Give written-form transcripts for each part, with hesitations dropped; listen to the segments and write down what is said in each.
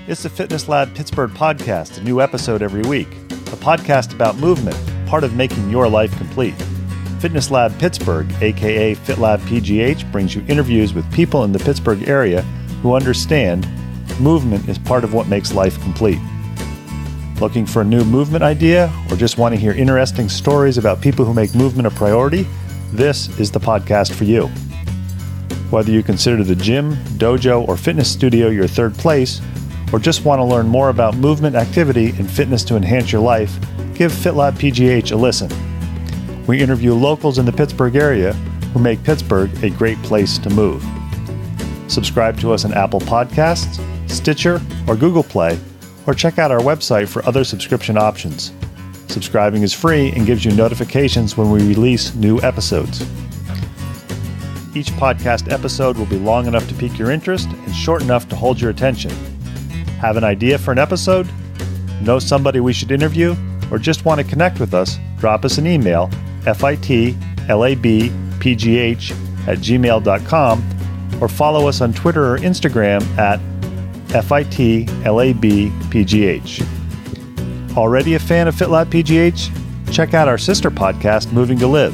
It's the Fitness Lab Pittsburgh podcast, a new episode every week. A podcast about movement, part of making your life complete. Fitness Lab Pittsburgh, aka FitLabPGH, brings you interviews with people in the Pittsburgh area who understand movement is part of what makes life complete. Looking for a new movement idea or just want to hear interesting stories about people who make movement a priority? This is the podcast for you. Whether you consider the gym, dojo, or fitness studio your third place, or just want to learn more about movement, activity, and fitness to enhance your life, give FitLabPGH a listen. We interview locals in the Pittsburgh area who make Pittsburgh a great place to move. Subscribe to us on Apple Podcasts, Stitcher, or Google Play, or check out our website for other subscription options. Subscribing is free and gives you notifications when we release new episodes. Each podcast episode will be long enough to pique your interest and short enough to hold your attention. Have an idea for an episode? Know somebody we should interview? Or just want to connect with us? Drop us an email, fitlabpgh@gmail.com, or follow us on Twitter or Instagram at FITLABPGH. Already a fan of FitLabPGH? Check out our sister podcast, Moving to Live.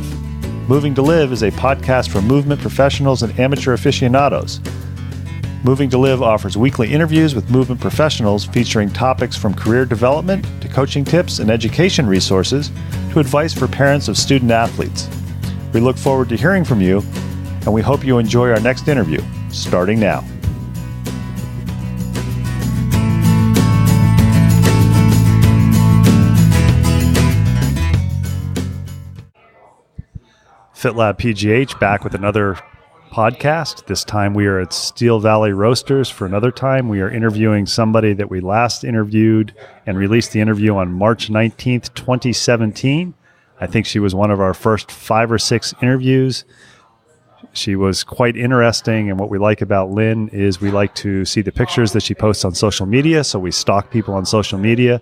Moving to Live is a podcast for movement professionals and amateur aficionados. Moving to Live offers weekly interviews with movement professionals featuring topics from career development to coaching tips and education resources to advice for parents of student athletes. We look forward to hearing from you, and we hope you enjoy our next interview, starting now. FitLabPGH back with another podcast. This time we are at Steel Valley Roasters. For another time, we are interviewing somebody that we last interviewed and released the interview on March 19th, 2017. I think she was one of our first 5 or 6 interviews. She was quite interesting, and what we like about Lynn is we like to see the pictures that she posts on social media, so we stalk people on social media,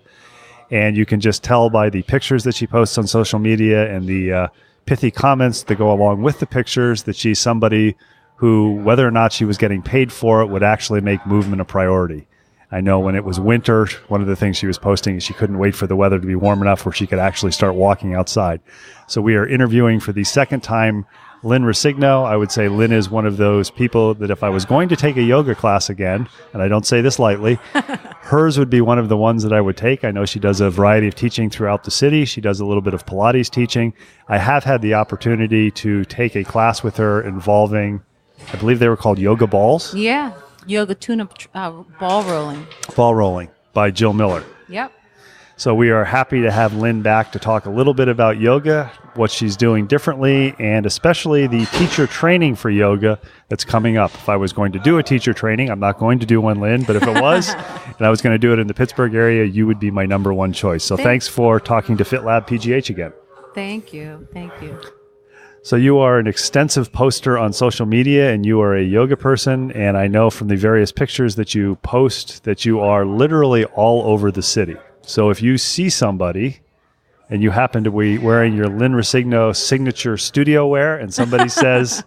and you can just tell by the pictures that she posts on social media and the pithy comments that go along with the pictures that she's somebody who, whether or not she was getting paid for it, would actually make movement a priority. I know when it was winter, one of the things she was posting is she couldn't wait for the weather to be warm enough where she could actually start walking outside. So we are interviewing for the second time Lynn Rescigno. I would say Lynn is one of those people that if I was going to take a yoga class again, and I don't say this lightly, hers would be one of the ones that I would take. I know she does a variety of teaching throughout the city. She does a little bit of Pilates teaching. I have had the opportunity to take a class with her involving, I believe they were called yoga balls. Yeah, yoga tune-up ball rolling. Ball rolling by Jill Miller. Yep. So we are happy to have Lynn back to talk a little bit about yoga, what she's doing differently, and especially the teacher training for yoga that's coming up. If I was going to do a teacher training, I'm not going to do one, Lynn, but if it was, and I was going to do it in the Pittsburgh area, you would be my number one choice. So thanks for talking to FitLabPGH again. Thank you. Thank you. So you are an extensive poster on social media, and you are a yoga person, and I know from the various pictures that you post that you are literally all over the city. So if you see somebody and you happen to be wearing your Lynn Rescigno signature studio wear and somebody says,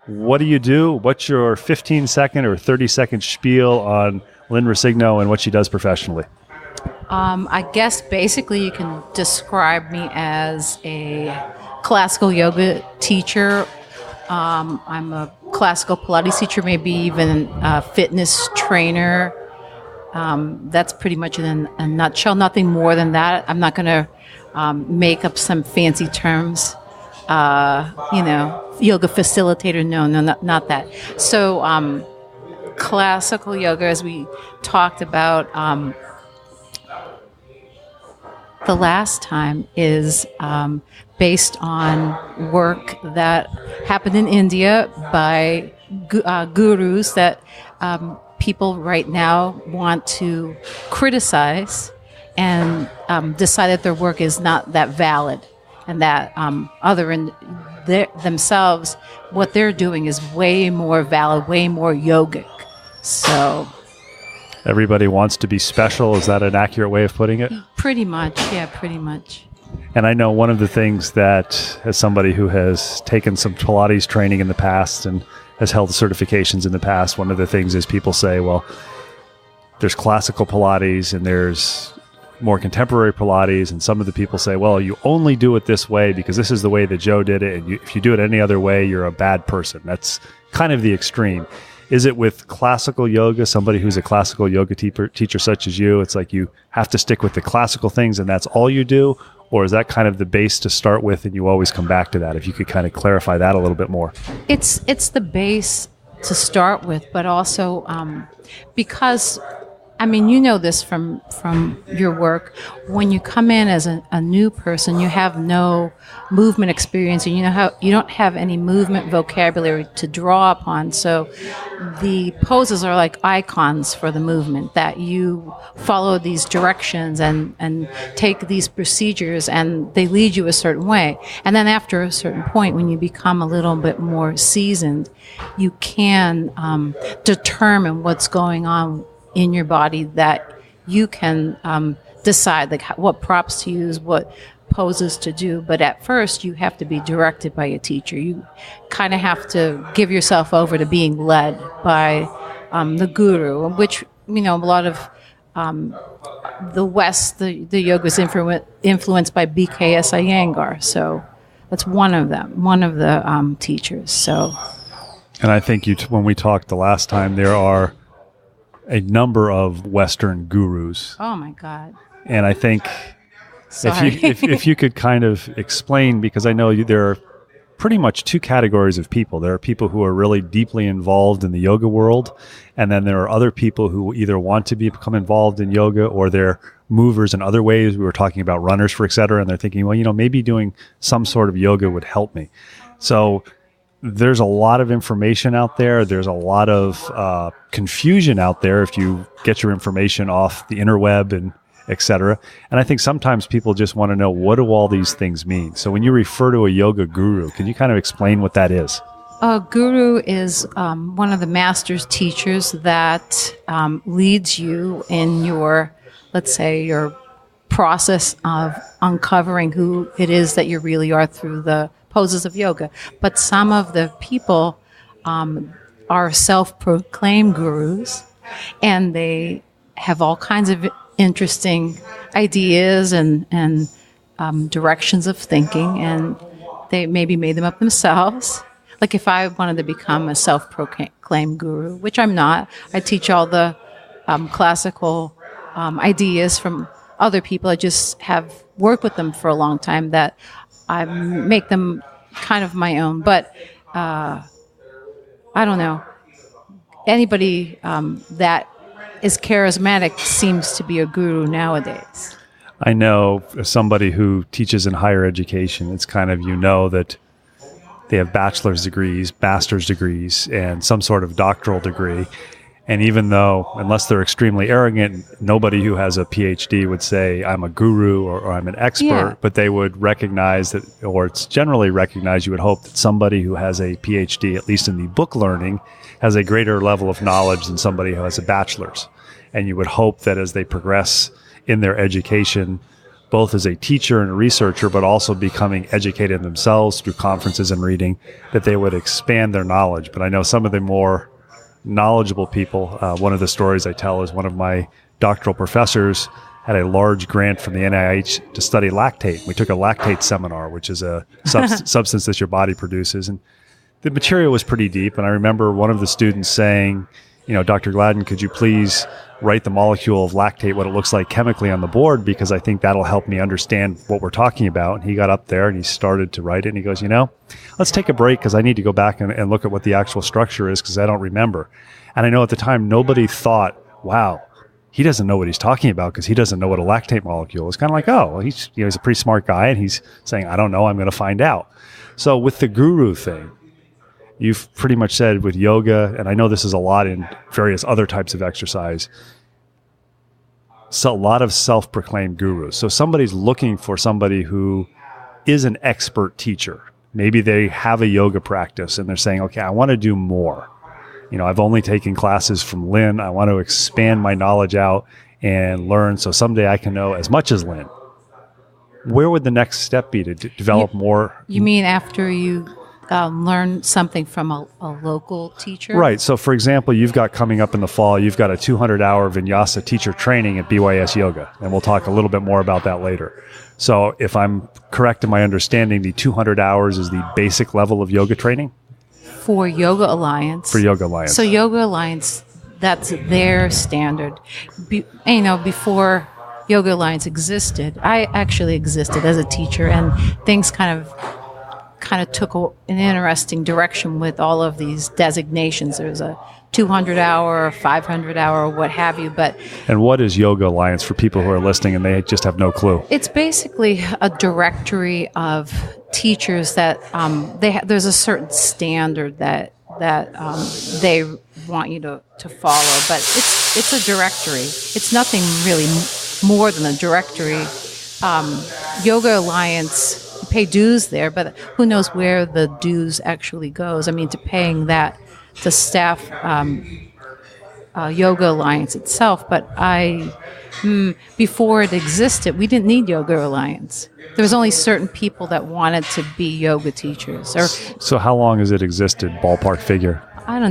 what do you do? What's your 15-second or 30-second spiel on Lynn Rescigno and what she does professionally? I guess basically you can describe me as a classical yoga teacher. I'm a classical Pilates teacher, maybe even a fitness trainer. That's pretty much in a nutshell. Nothing more than that. I'm not going to make up some fancy terms. Yoga facilitator. No, not that. So classical yoga, as we talked about the last time, is based on work that happened in India by gurus that people right now want to criticize and decide that their work is not that valid, and that themselves, what they're doing is way more valid, way more yogic. So everybody wants to be special. Is that an accurate way of putting it? Pretty much, yeah, pretty much. And I know one of the things that, as somebody who has taken some Pilates training in the past and has held certifications in the past, one of the things is people say, well, there's classical Pilates and there's more contemporary Pilates, and some of the people say, well, you only do it this way because this is the way that Joe did it, and if you do it any other way, you're a bad person. That's kind of the extreme. Is it with classical yoga, somebody who's a classical yoga teacher such as you, it's like you have to stick with the classical things and that's all you do? Or is that kind of the base to start with and you always come back to that? If you could kind of clarify that a little bit more. It's the base to start with, but also because, I mean, you know this from your work. When you come in as a new person, you have no movement experience, and you don't have any movement vocabulary to draw upon. So the poses are like icons for the movement, that you follow these directions and take these procedures, and they lead you a certain way. And then after a certain point, when you become a little bit more seasoned, you can determine what's going on in your body, that you can decide like what props to use, what poses to do. But at first, you have to be directed by a teacher. You kind of have to give yourself over to being led by the guru, which, a lot of the West, the yoga is influenced by BKS Iyengar. So that's one of them, one of the teachers. So, and I think when we talked the last time, there are a number of Western gurus. Oh my God! And I think if you could kind of explain, because I know there are pretty much two categories of people. There are people who are really deeply involved in the yoga world, and then there are other people who either want to become involved in yoga or they're movers in other ways. We were talking about runners, for et cetera, and they're thinking, well, maybe doing some sort of yoga would help me. So there's a lot of information out there. There's a lot of confusion out there if you get your information off the interweb and et cetera. And I think sometimes people just want to know, what do all these things mean? So when you refer to a yoga guru, can you kind of explain what that is? A guru is one of the master's teachers that leads you in your, let's say, your process of uncovering who it is that you really are through the poses of yoga. But some of the people are self-proclaimed gurus, and they have all kinds of interesting ideas and directions of thinking, and they maybe made them up themselves. Like if I wanted to become a self-proclaimed guru, which I'm not, I teach all the classical ideas from other people. I just have worked with them for a long time, that I make them kind of my own. But I don't know. Anybody that is charismatic seems to be a guru nowadays. I know as somebody who teaches in higher education, it's kind of, that they have bachelor's degrees, master's degrees, and some sort of doctoral degree. And even though, unless they're extremely arrogant, nobody who has a PhD would say, I'm a guru or I'm an expert, but they would recognize that, or it's generally recognized, you would hope that somebody who has a PhD, at least in the book learning, has a greater level of knowledge than somebody who has a bachelor's. And you would hope that as they progress in their education, both as a teacher and a researcher, but also becoming educated themselves through conferences and reading, that they would expand their knowledge. But I know some of the more knowledgeable people, one of the stories I tell is one of my doctoral professors had a large grant from the NIH to study lactate. We took a lactate seminar, which is a substance that your body produces. And the material was pretty deep. And I remember one of the students saying, Dr. Gladden, could you please write the molecule of lactate, what it looks like chemically on the board, because I think that'll help me understand what we're talking about. And he got up there and he started to write it. And he goes, let's take a break because I need to go back and look at what the actual structure is because I don't remember. And I know at the time, nobody thought, wow, he doesn't know what he's talking about because he doesn't know what a lactate molecule is. Kind of like, oh, well, he's a pretty smart guy and he's saying, I don't know, I'm going to find out. So with the guru thing, you've pretty much said with yoga, and I know this is a lot in various other types of exercise, so a lot of self-proclaimed gurus. So somebody's looking for somebody who is an expert teacher. Maybe they have a yoga practice and they're saying, okay, I want to do more. I've only taken classes from Lynn. I want to expand my knowledge out and learn so someday I can know as much as Lynn. Where would the next step be to develop more? You mean after you learn something from a local teacher. Right. So, for example, you've got coming up in the fall, you've got a 200-hour vinyasa teacher training at BYS Yoga, and we'll talk a little bit more about that later. So, if I'm correct in my understanding, the 200 hours is the basic level of yoga training? For Yoga Alliance. For Yoga Alliance. So, Yoga Alliance, that's their standard. Before Yoga Alliance existed, I actually existed as a teacher, and things kind of took an interesting direction with all of these designations. There's a 200-hour, 500-hour, what have you. And what is Yoga Alliance for people who are listening and they just have no clue? It's basically a directory of teachers that there's a certain standard that they want you to follow. But it's a directory. It's nothing really more than a directory. Yoga Alliance, you pay dues there, but who knows where the dues actually goes. I mean, to paying that to staff Yoga Alliance itself. But before it existed, we didn't need Yoga Alliance. There was only certain people that wanted to be yoga teachers. So how long has it existed, ballpark figure?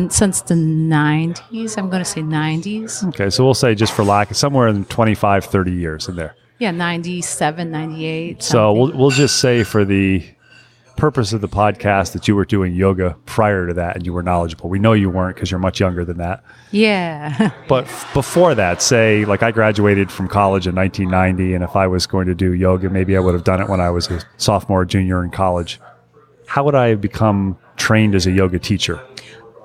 Since the 90s. I'm going to say 90s. Okay, so we'll say, just for lack, somewhere in 25, 30 years in there. Yeah, 97, 98. So we'll just say, for the purpose of the podcast, that you were doing yoga prior to that and you were knowledgeable. We know you weren't because you're much younger than that. Yeah. But before that, say, like, I graduated from college in 1990, and if I was going to do yoga, maybe I would have done it when I was a sophomore or junior in college. How would I have become trained as a yoga teacher?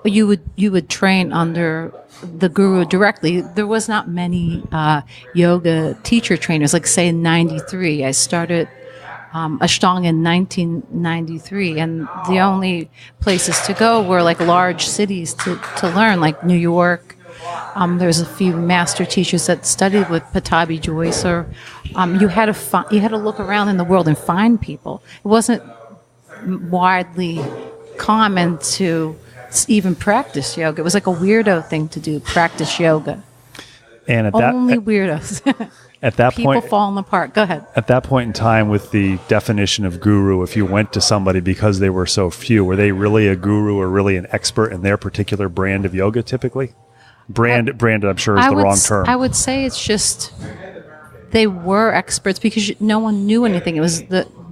You would train under the guru directly. There was not many yoga teacher trainers. Like, say, in 93, I started Ashtanga in 1993, and the only places to go were like large cities to learn, like New York. There's a few master teachers that studied with Patabi Joyce, or you had to look around in the world and find people. It wasn't widely common to even practice yoga. It was like a weirdo thing to do, practice yoga. And only weirdos. At that people point, falling apart. Go ahead. At that point in time, with the definition of guru, if you went to somebody because they were so few, were they really a guru or really an expert in their particular brand of yoga? Typically, brand, I'm sure, is the wrong term. I would say it's just they were experts because no one knew anything. It was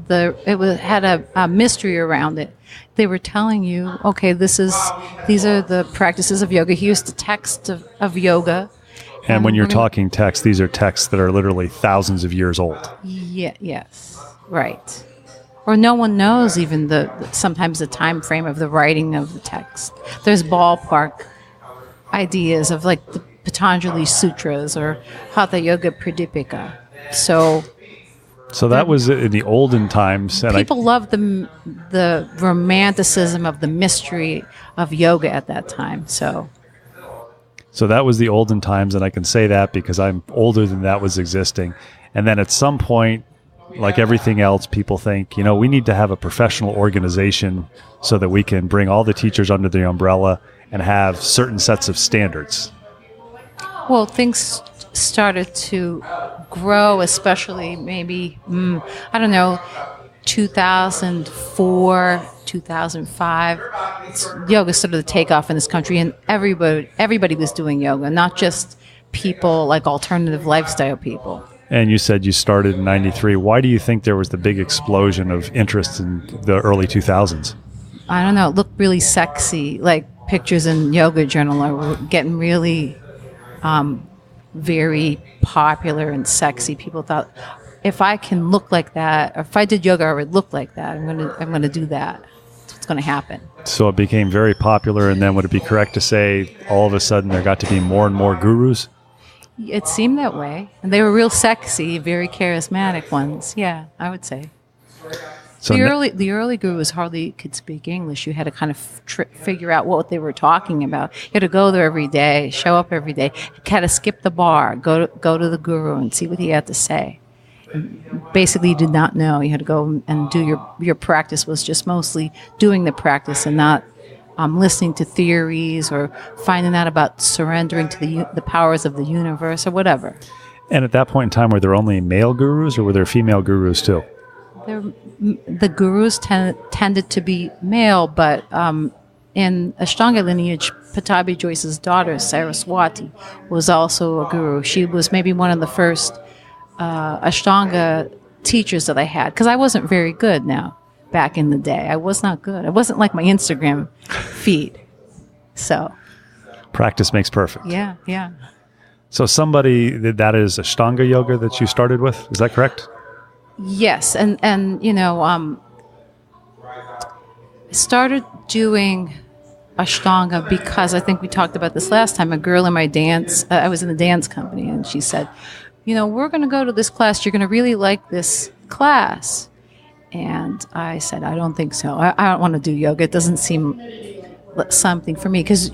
had a mystery around it. They were telling you, okay, these are the practices of yoga. Here's the text of yoga. And when you're talking texts, these are texts that are literally thousands of years old. Yeah. Yes. Right. Or no one knows even sometimes the time frame of the writing of the text. There's ballpark ideas of like the Patanjali Sutras or Hatha Yoga Pradipika. So that was in the olden times. And people loved the romanticism of the mystery of yoga at that time. So that was the olden times, and I can say that because I'm older than that was existing. And then at some point, like everything else, people think, we need to have a professional organization so that we can bring all the teachers under the umbrella and have certain sets of standards. Well, things started to grow, especially maybe, 2004, 2005. Yoga started to take off in this country, and everybody was doing yoga, not just people like alternative lifestyle people. And you said you started in 93. Why do you think there was the big explosion of interest in the early 2000s? I don't know. It looked really sexy. Like pictures in Yoga Journal are getting really very popular and sexy. People thought, if I can look like that, or if I did yoga, I would look like that. I'm gonna do that. That's what's gonna happen. So it became very popular, and then would it be correct to say all of a sudden there got to be more and more gurus? It seemed that way, and they were real sexy, very charismatic ones. Yeah, I would say. So the early gurus hardly could speak English. You had to kind of figure out what they were talking about. You had to go there every day, show up every day. You had to skip the bar, go to the guru and see what he had to say. And basically, you did not know. You had to go and do your practice was just mostly doing the practice and not listening to theories or finding out about surrendering to the powers of the universe or whatever. And at that point in time, were there only male gurus or were there female gurus too? the gurus tended to be male, but in Ashtanga lineage, Pattabhi Jois's daughter, Saraswati, was also a guru. She was maybe one of the first Ashtanga teachers that I had, because I wasn't very good now. Back in the day, I was not good. I wasn't like my Instagram feed. So practice makes perfect. Yeah. So that is Ashtanga yoga that you started with, is that correct? Yes, and I started doing Ashtanga because I think we talked about this last time. A girl in my dance, I was in a dance company, and she said, we're going to go to this class. You're going to really like this class. And I said, I don't think so. I don't want to do yoga. It doesn't seem something for me, because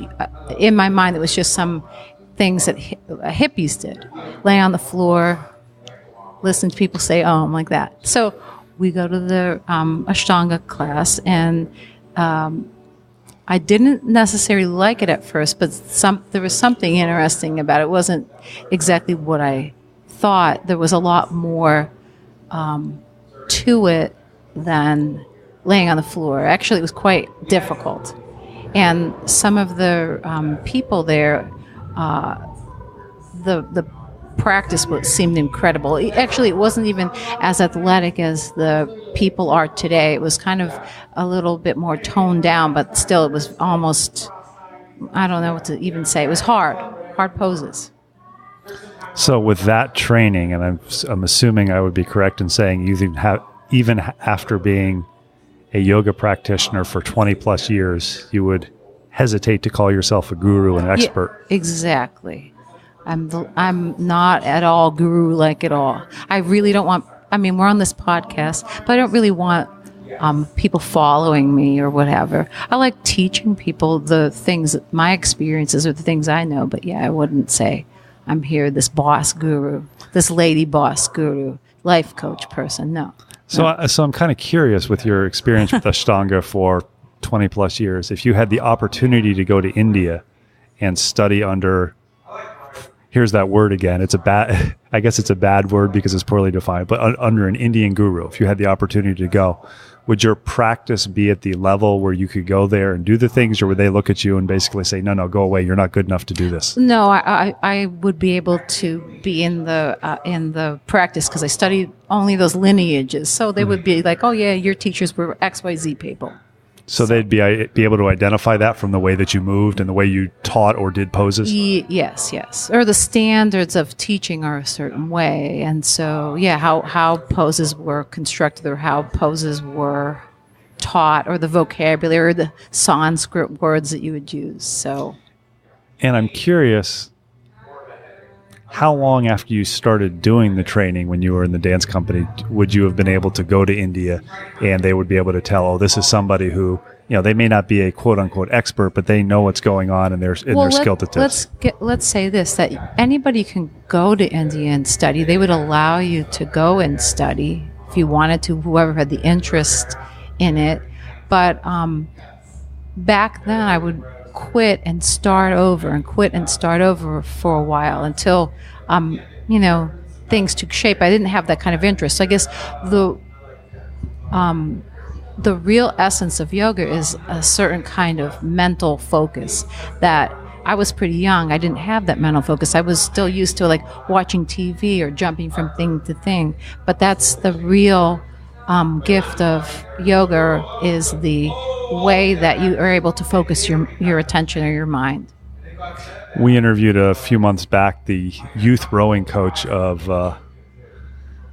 in my mind it was just some things that hippies did. Lay on the floor, listen to people say "Om" like that. So we go to the Ashtanga class, and I didn't necessarily like it at first, but there was something interesting about it. It wasn't exactly what I thought. There was a lot more to it than laying on the floor. Actually, it was quite difficult. And some of the people there, the practice seemed incredible. Actually, it wasn't even as athletic as the people are today. It was kind of a little bit more toned down, but still it was almost, I don't know what to even say. It was hard poses. So with that training, and I'm assuming I would be correct in saying even after being a yoga practitioner for 20 plus years, you would hesitate to call yourself a guru and an expert. Yeah, exactly. I'm not at all guru-like at all. I really don't want, we're on this podcast, but I don't really want people following me or whatever. I like teaching people the things, my experiences or the things I know, but yeah, I wouldn't say I'm here, this boss guru, this lady boss guru, life coach person. No. So I'm kind of curious, with your experience with Ashtanga for 20 plus years, if you had the opportunity to go to India and study under, here's that word again, I guess it's a bad word because it's poorly defined, but under an Indian guru, if you had the opportunity to go, would your practice be at the level where you could go there and do the things, or would they look at you and basically say, no, go away, you're not good enough to do this? No, I would be able to be in the practice, because I studied only those lineages. So they would be like, oh yeah, your teachers were XYZ people. So they'd be able to identify that from the way that you moved and the way you taught or did poses? Yes. Or the standards of teaching are a certain way. And so, yeah, how poses were constructed, or how poses were taught, or the vocabulary, or the Sanskrit words that you would use. So, and I'm curious, how long after you started doing the training when you were in the dance company would you have been able to go to India and they would be able to tell, oh, this is somebody who, they may not be a quote unquote expert, but they know what's going on and they're skilled at this? Let's say this, that anybody can go to India and study. They would allow you to go and study if you wanted to, whoever had the interest in it. But back then I would quit and start over for a while until things took shape. I didn't have that kind of interest. So I guess the real essence of yoga is a certain kind of mental focus that I was pretty young. I didn't have that mental focus. I was still used to like watching TV or jumping from thing to thing. But that's the real gift of yoga, is the way that you are able to focus your attention or your mind. We interviewed a few months back the youth rowing coach of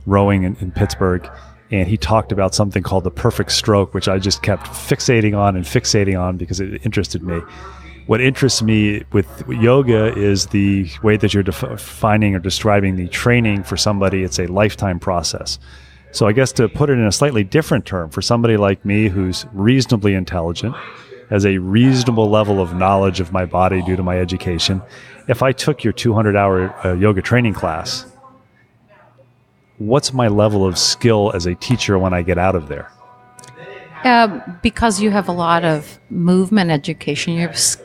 rowing in Pittsburgh, and he talked about something called the perfect stroke, which I just kept fixating on because it interested me. What interests me with yoga is the way that you're defining or describing the training for somebody. It's a lifetime process. So I guess to put it in a slightly different term, for somebody like me who's reasonably intelligent, has a reasonable level of knowledge of my body due to my education, if I took your 200-hour yoga training class, what's my level of skill as a teacher when I get out of there? Because you have a lot of movement education,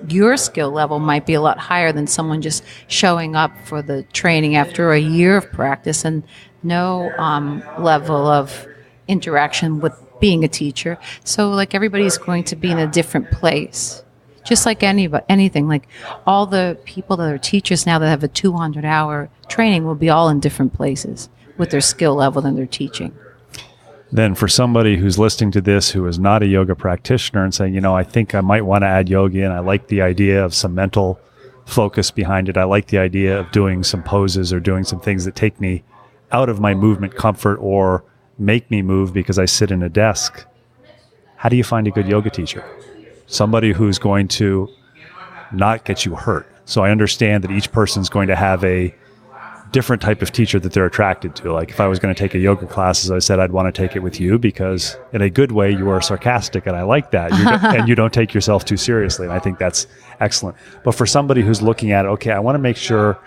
your skill level might be a lot higher than someone just showing up for the training after a year of practice and no level of interaction with being a teacher. So like everybody's going to be in a different place. Just like anything, like all the people that are teachers now that have a 200-hour training will be all in different places with their skill level and their teaching. Then for somebody who's listening to this who is not a yoga practitioner and saying, I think I might want to add yoga in, I like the idea of some mental focus behind it. I like the idea of doing some poses or doing some things that take me out of my movement comfort or make me move because I sit in a desk. How do you find a good yoga teacher? Somebody who's going to not get you hurt. So I understand that each person's going to have a different type of teacher that they're attracted to. Like if I was going to take a yoga class, as I said, I'd want to take it with you because in a good way, you are sarcastic and I like that. And you don't take yourself too seriously. And I think that's excellent. But for somebody who's looking at, okay, I want to make sure,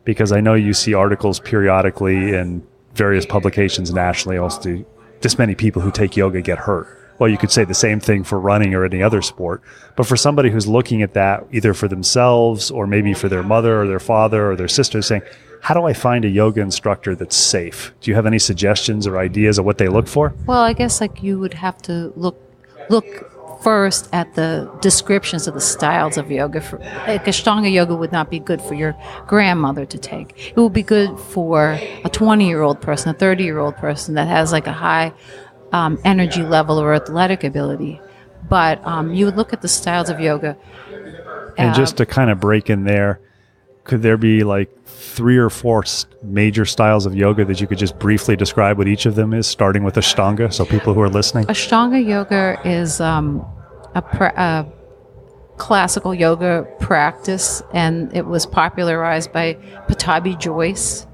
because I know you see articles periodically in various publications nationally, also this many people who take yoga get hurt. Well, you could say the same thing for running or any other sport. But for somebody who's looking at that either for themselves or maybe for their mother or their father or their sister, saying, how do I find a yoga instructor that's safe? Do you have any suggestions or ideas of what they look for? Well, I guess like you would have to look first at the descriptions of the styles of yoga. Like Ashtanga yoga would not be good for your grandmother to take. It would be good for a 20-year-old person, a 30-year-old person that has like a high energy level or athletic ability. But you would look at the styles of yoga. And just to kind of break in there, could there be like 3 or 4 major styles of yoga that you could just briefly describe what each of them is, starting with Ashtanga, so people who are listening? Ashtanga yoga is a classical yoga practice, and it was popularized by Pattabhi Jois,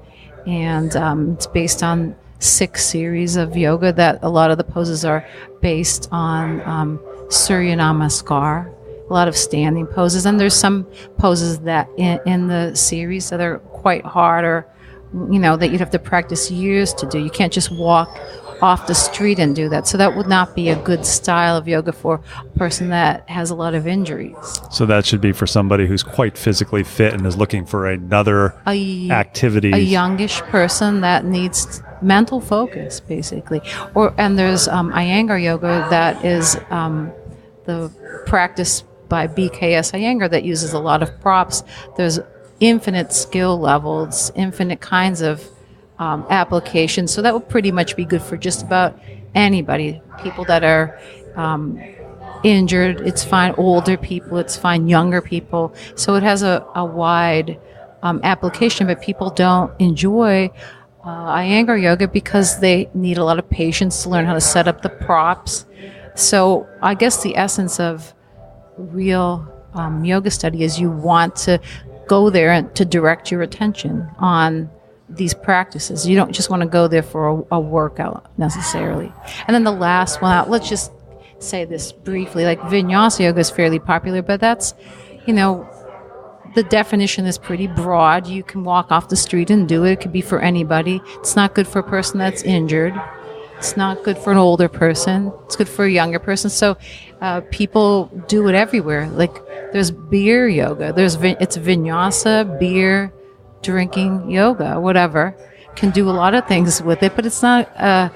and it's based on 6 series of yoga that a lot of the poses are based on Surya Namaskar, a lot of standing poses, and there's some poses that in the series that are quite hard or that you'd have to practice years to do. You can't just walk off the street and do that. So that would not be a good style of yoga for a person that has a lot of injuries. So that should be for somebody who's quite physically fit and is looking for another activity. A youngish person that needs mental focus, basically. And there's Iyengar yoga that is the practice by BKS Iyengar that uses a lot of props. There's infinite skill levels, infinite kinds of applications. So that would pretty much be good for just about anybody. People that are injured, it's fine. Older people, it's fine. Younger people. So it has a wide application, but people don't enjoy Iyengar yoga because they need a lot of patience to learn how to set up the props. So I guess the essence of real yoga study is you want to go there and to direct your attention on these practices. You don't just want to go there for a workout necessarily. And then the last one, let's just say this briefly, like vinyasa yoga is fairly popular, but that's, the definition is pretty broad. You can walk off the street and do it. It could be for anybody. It's not good for a person that's injured. It's not good for an older person. It's good for a younger person. So people do it everywhere. Like there's beer yoga. It's vinyasa, beer, drinking yoga, whatever. Can do a lot of things with it, but it's not a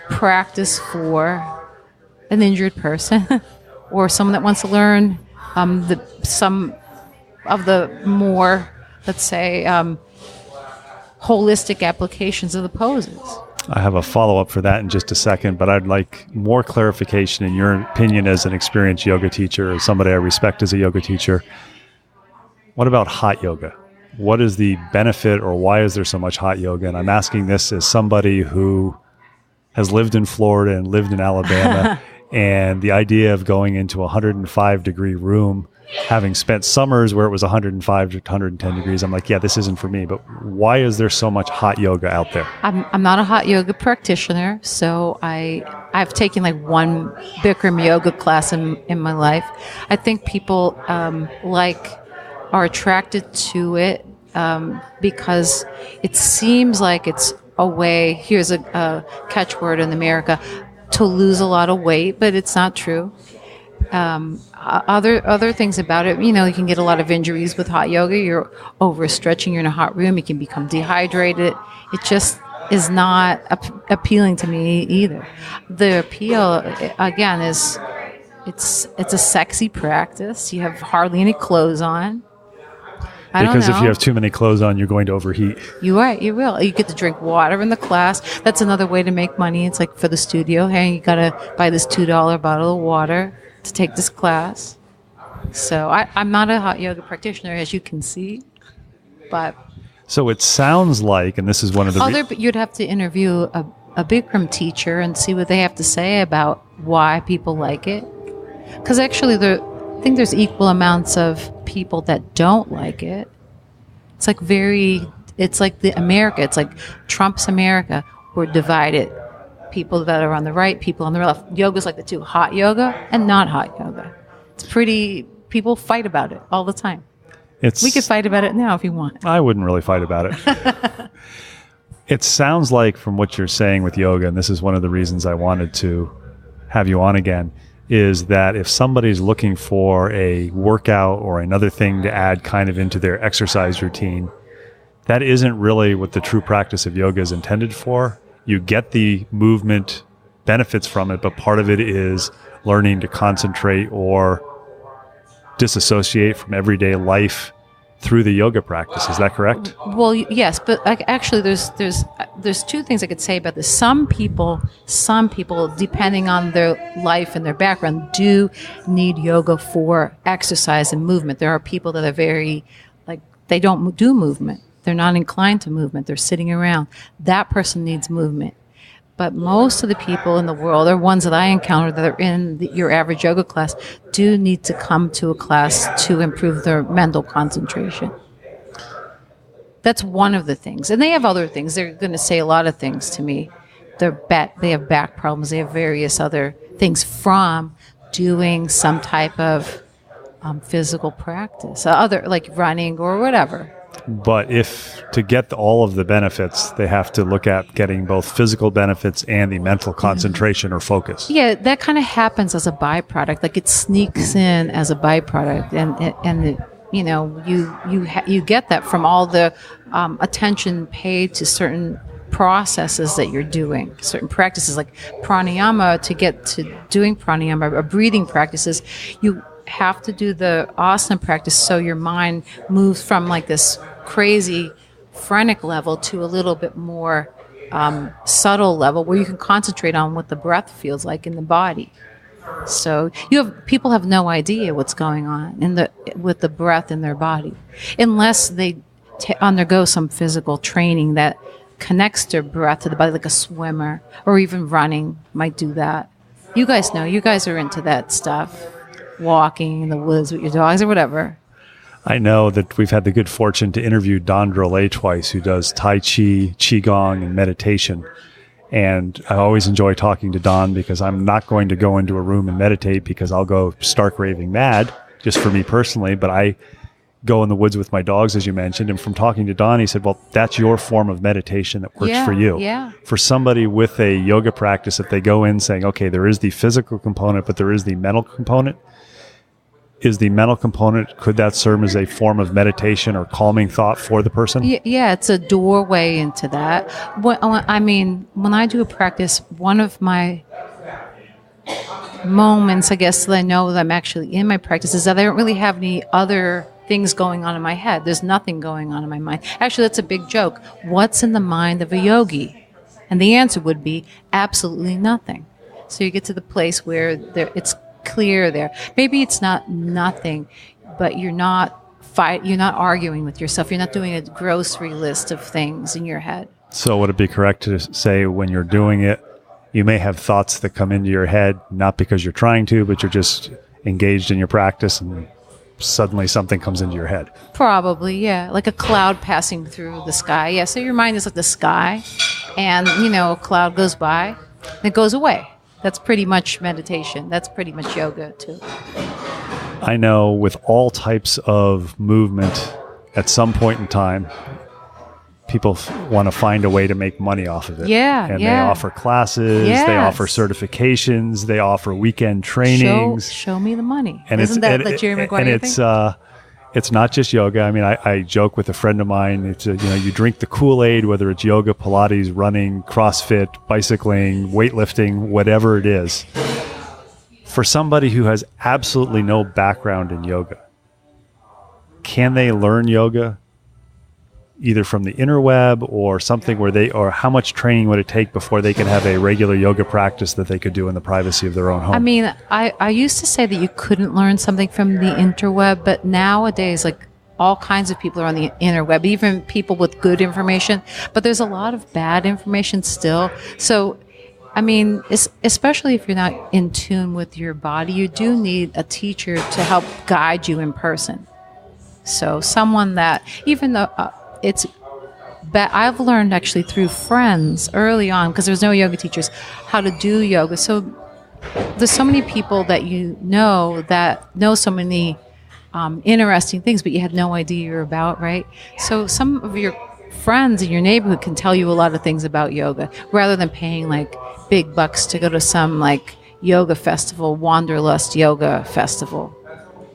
practice for an injured person or someone that wants to learn some of the more, let's say, holistic applications of the poses. I have a follow-up for that in just a second, but I'd like more clarification in your opinion as an experienced yoga teacher or somebody I respect as a yoga teacher. What about hot yoga? What is the benefit or why is there so much hot yoga? And I'm asking this as somebody who has lived in Florida and lived in Alabama and the idea of going into a 105-degree room, having spent summers where it was 105 to 110 degrees, I'm like, yeah, this isn't for me. But why is there so much hot yoga out there? I'm not a hot yoga practitioner, so I've taken like one Bikram yoga class in my life. I think people are attracted to it because it seems like it's a way, here's a catchword in America, to lose a lot of weight, but it's not true. Other things about it, you can get a lot of injuries with hot yoga. You're overstretching, you're in a hot room, you can become dehydrated. is not appealing to me either. The appeal, again, is it's a sexy practice. You have hardly any clothes on. Because if you have too many clothes on, you're going to overheat. You're right. You will. You get to drink water in the class. That's another way to make money. It's like for the studio. Hey, you got to buy this $2 bottle of water to take this class. So I'm not a hot yoga practitioner, as you can see, but... So it sounds like, and this is one of the... You'd have to interview a Bikram teacher and see what they have to say about why people like it. Because actually, I think there's equal amounts of people that don't like it. It's like America. It's like Trump's America. We're divided. People that are on the right, people on the left. Yoga's like the two, hot yoga and not hot yoga. It's people fight about it all the time. We could fight about it now if you want. I wouldn't really fight about it. It sounds like from what you're saying with yoga, and this is one of the reasons I wanted to have you on again, is that if somebody's looking for a workout or another thing to add kind of into their exercise routine, that isn't really what the true practice of yoga is intended for. You get the movement benefits from it, but part of it is learning to concentrate or disassociate from everyday life through the yoga practice. Is that correct? Well, yes, but actually there's two things I could say about this. Some people, depending on their life and their background, do need yoga for exercise and movement. There are people that are very, they don't do movement. They're not inclined to movement. They're sitting around. That person needs movement. But most of the people in the world, or ones that I encounter that are in your average yoga class, do need to come to a class to improve their mental concentration. That's one of the things. And they have other things. They're going to say a lot of things to me. They have back problems. They have various other things from doing some type of physical practice, other like running or whatever. But if to get all of the benefits, they have to look at getting both physical benefits and the mental concentration or focus. Yeah, that kind of happens as a byproduct. Like it sneaks in as a byproduct, and you get that from all the attention paid to certain processes that you're doing, certain practices like pranayama. To get to doing pranayama or breathing practices, you have to do the asana practice so your mind moves from like this crazy frenetic level to a little bit more subtle level where you can concentrate on what the breath feels like in the body. So people have no idea what's going on with the breath in their body unless they undergo some physical training that connects their breath to the body, like a swimmer or even running might do that. You guys know, you guys are into that stuff. Walking in the woods with your dogs or whatever. I know that we've had the good fortune to interview Don Drolet twice, who does Tai Chi, Qigong, and meditation. And I always enjoy talking to Don because I'm not going to go into a room and meditate because I'll go stark raving mad, just for me personally. But I go in the woods with my dogs, as you mentioned. And from talking to Don, he said, well, that's your form of meditation that works for you. Yeah. For somebody with a yoga practice, if they go in saying, okay, there is the physical component, but there is the mental component, is the mental component, could that serve as a form of meditation or calming thought for the person? Yeah, it's a doorway into that. When I do a practice, one of my moments, I guess, that I know that I'm actually in my practice is that I don't really have any other things going on in my head. There's nothing going on in my mind. Actually, that's a big joke. What's in the mind of a yogi? And the answer would be absolutely nothing. So you get to the place where it's clear there. Maybe it's not nothing, but you're not arguing with yourself. You're not doing a grocery list of things in your head. So would it be correct to say when you're doing it, you may have thoughts that come into your head, not because you're trying to, but you're just engaged in your practice and suddenly something comes into your head? Probably, yeah. Like a cloud passing through the sky. Yeah, so your mind is like the sky and, a cloud goes by and it goes away. That's pretty much meditation. That's pretty much yoga, too. I know with all types of movement, at some point in time, people want to find a way to make money off of it. And they offer classes, they offer certifications, they offer weekend trainings. Show me the money. Isn't that the Jerry Maguire thing? It's not just yoga. I mean, I joke with a friend of mine. It's you drink the Kool-Aid, whether it's yoga, Pilates, running, CrossFit, bicycling, weightlifting, whatever it is. For somebody who has absolutely no background in yoga, can they learn yoga either from the interweb or something or how much training would it take before they can have a regular yoga practice that they could do in the privacy of their own home? I mean, I used to say that you couldn't learn something from the interweb, but nowadays, like, all kinds of people are on the interweb, even people with good information, but there's a lot of bad information still. So, I mean, especially if you're not in tune with your body, you do need a teacher to help guide you in person. So someone that, even though I've learned actually through friends early on, because there's no yoga teachers, how to do yoga. So there's so many people that that know so many interesting things, but you had no idea you're about, right? So some of your friends in your neighborhood can tell you a lot of things about yoga, rather than paying like big bucks to go to some like yoga festival, Wanderlust Yoga Festival.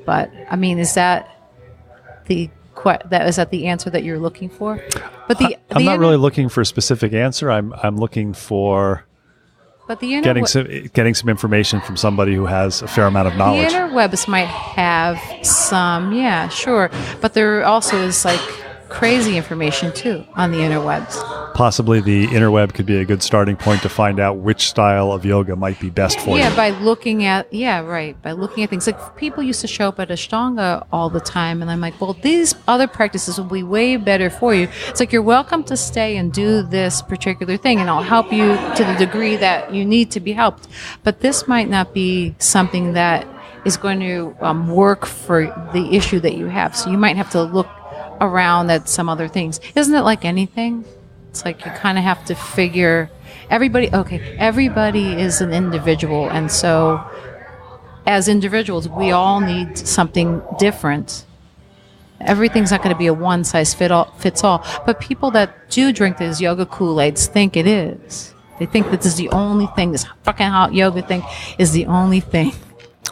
But I mean, is that the answer that you're looking for? But I'm not really looking for a specific answer. I'm looking for getting some information from somebody who has a fair amount of knowledge. The interwebs might have some, yeah, sure, but there also is like crazy information too on the interwebs. Possibly the interweb could be a good starting point to find out which style of yoga might be best for you. Yeah, by looking at things. Like, people used to show up at Ashtanga all the time, and I'm like, well, these other practices will be way better for you. It's like, you're welcome to stay and do this particular thing, and I'll help you to the degree that you need to be helped. But this might not be something that is going to work for the issue that you have. So you might have to look around at some other things. Isn't it like anything? It's like you kind of have to figure everybody is an individual, and so as individuals we all need something different. Everything's not going to be a one size fits all, but people that do drink these yoga Kool-Aids think it is. They think that this is the only thing, this fucking hot yoga thing is the only thing.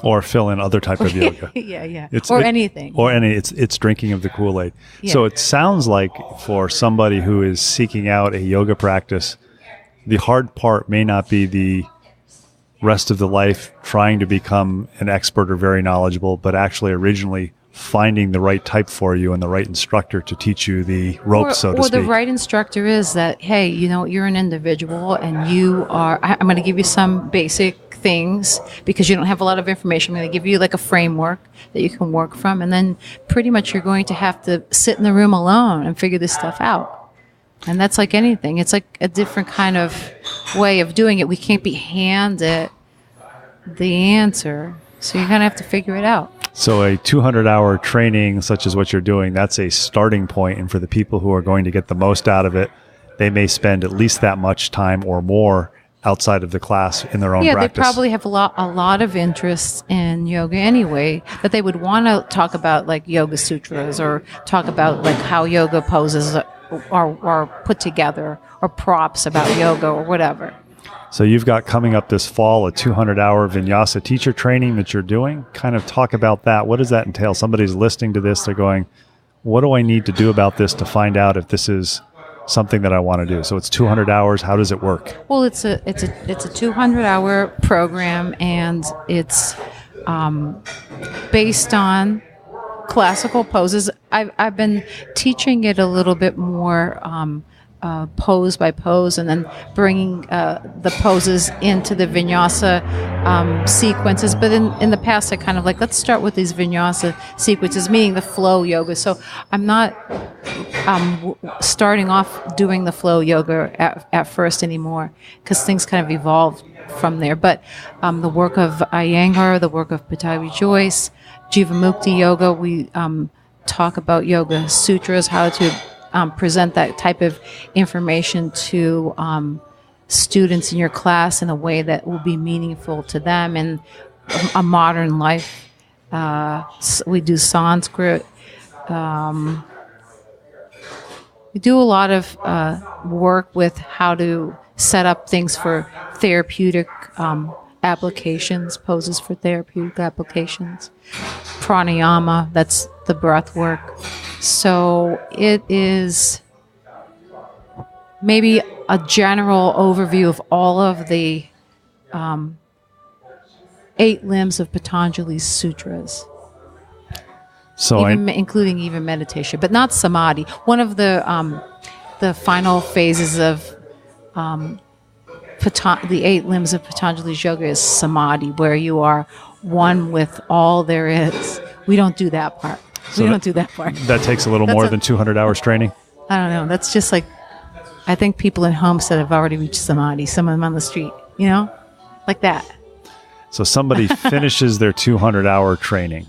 Or fill in other type of yoga. Yeah. Anything. It's drinking of the Kool-Aid. Yeah. So it sounds like for somebody who is seeking out a yoga practice, the hard part may not be the rest of the life trying to become an expert or very knowledgeable, but actually originally finding the right type for you and the right instructor to teach you the ropes, so to speak. Or the right instructor is that, hey, you're an individual and I'm going to give you some basic things because you don't have a lot of information. I'm going to give you like a framework that you can work from, and then pretty much you're going to have to sit in the room alone and figure this stuff out. And that's like anything. It's like a different kind of way of doing it. We can't be handed the answer, so you kind of have to figure it out. So a 200-hour training such as what you're doing, that's a starting point, and for the people who are going to get the most out of it, they may spend at least that much time or more outside of the class in their own practice. Yeah, they probably have a lot of interest in yoga anyway, that they would want to talk about like yoga sutras or talk about like how yoga poses are put together or props about yoga or whatever. So you've got coming up this fall a 200-hour vinyasa teacher training that you're doing. Kind of talk about that. What does that entail? Somebody's listening to this, they're going, what do I need to do about this to find out if this is something that I want to do? So it's 200 hours. How does it work? Well, it's a 200-hour program, and it's based on classical poses. I've been teaching it a little bit more pose by pose, and then bringing the poses into the vinyasa sequences. But in the past, I kind of like, let's start with these vinyasa sequences, meaning the flow yoga. So I'm not starting off doing the flow yoga at first anymore, because things kind of evolved from there. But the work of Iyengar, the work of Pattabhi Jois, Jivamukti Yoga, we talk about yoga sutras, how to present that type of information to students in your class in a way that will be meaningful to them in a modern life. We do Sanskrit. We do a lot of work with how to set up things for therapeutic applications, poses for therapeutic applications. Pranayama, that's the breath work. So it is maybe a general overview of all of the 8 limbs of Patanjali's sutras. So including even meditation, but not samadhi. One of the final phases of the 8 limbs of Patanjali's yoga is samadhi, where you are one with all there is. We don't do that part. That takes a little more than 200 hours training? I don't know. That's just like, I think people in Homestead have already reached samadhi, some of them on the street, like that. So somebody finishes their 200-hour training.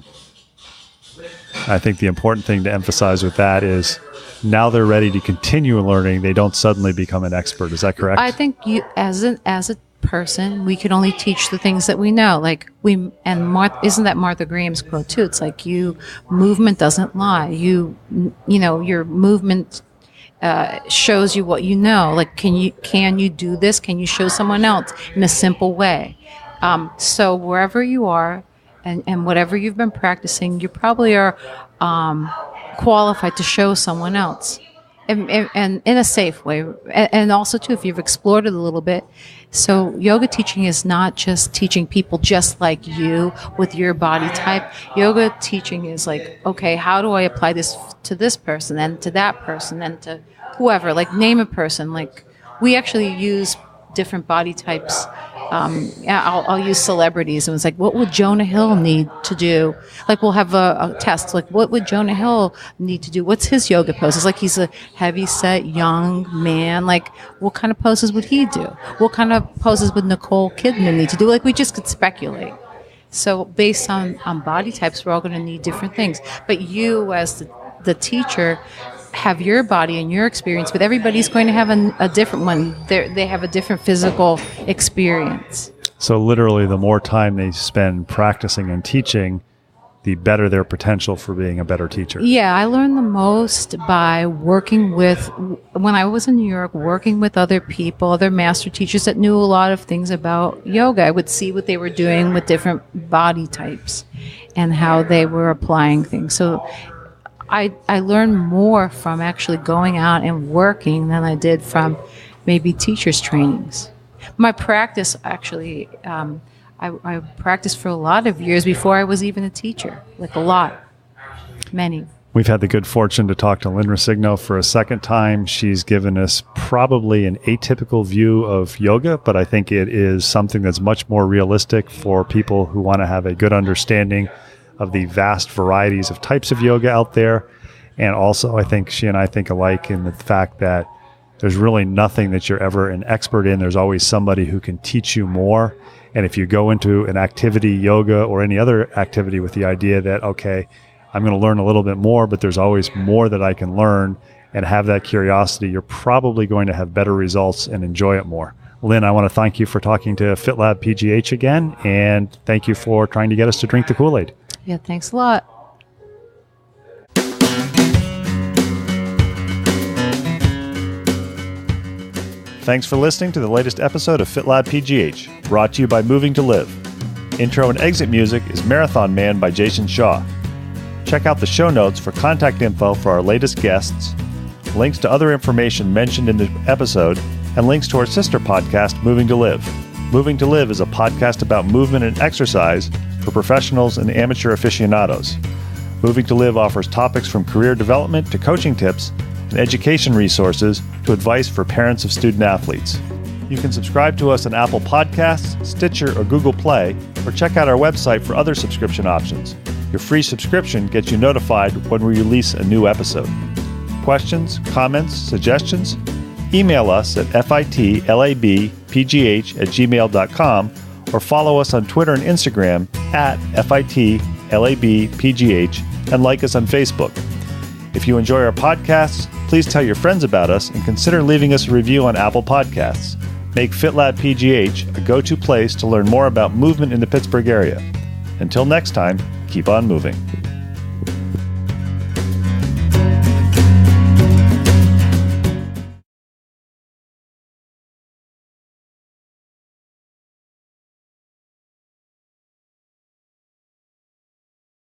I think the important thing to emphasize with that is now they're ready to continue learning. They don't suddenly become an expert. Is that correct? I think you, as a person, we can only teach the things that we know. Like isn't that Martha Graham's quote too? It's like movement doesn't lie. Your movement shows you what you know. Like, can you do this? Can you show someone else in a simple way? So wherever you are, and whatever you've been practicing, you probably are qualified to show someone else, and in a safe way. And also, too, if you've explored it a little bit. So yoga teaching is not just teaching people just like you with your body type. Yoga teaching is like, okay, how do I apply this to this person and to that person and to whoever? Like, name a person. Like, we actually use different body types. I'll use celebrities, and it's like, what would Jonah Hill need to do? Like, we'll have a test, like, what would Jonah Hill need to do? What's his yoga poses? Like, he's a heavy-set young man. Like, what kind of poses would he do? What kind of poses would Nicole Kidman need to do? Like, we just could speculate. So based on body types, we're all going to need different things. But you, as the teacher, have your body and your experience, but everybody's going to have a different one. They have a different physical experience. So literally, the more time they spend practicing and teaching, the better their potential for being a better teacher. Yeah, I learned the most by when I was in New York, working with other people, other master teachers that knew a lot of things about yoga. I would see what they were doing with different body types and how they were applying things. So I learned more from actually going out and working than I did from maybe teachers' trainings. My practice, actually, I practiced for a lot of years before I was even a teacher, like a lot, many. We've had the good fortune to talk to Lynn Rescigno for a second time. She's given us probably an atypical view of yoga, but I think it is something that's much more realistic for people who want to have a good understanding of the vast varieties of types of yoga out there. And also, I think she and I think alike in the fact that there's really nothing that you're ever an expert in. There's always somebody who can teach you more. And if you go into an activity, yoga or any other activity, with the idea that, okay, I'm going to learn a little bit more, but there's always more that I can learn, and have that curiosity, you're probably going to have better results and enjoy it more. Lynn, I want to thank you for talking to FitLabPGH again, and thank you for trying to get us to drink the Kool-Aid. Yeah, thanks a lot. Thanks for listening to the latest episode of FitLabPGH, brought to you by Moving to Live. Intro and exit music is Marathon Man by Jason Shaw. Check out the show notes for contact info for our latest guests, links to other information mentioned in the episode, and links to our sister podcast, Moving to Live. Moving to Live is a podcast about movement and exercise for professionals and amateur aficionados. Moving to Live offers topics from career development to coaching tips and education resources to advice for parents of student athletes. You can subscribe to us on Apple Podcasts, Stitcher, or Google Play, or check out our website for other subscription options. Your free subscription gets you notified when we release a new episode. Questions, comments, suggestions? Email us at fitlabpgh@gmail.com or follow us on Twitter and Instagram at fitlabpgh and like us on Facebook. If you enjoy our podcasts, please tell your friends about us and consider leaving us a review on Apple Podcasts. Make FitLabPGH a go-to place to learn more about movement in the Pittsburgh area. Until next time, keep on moving.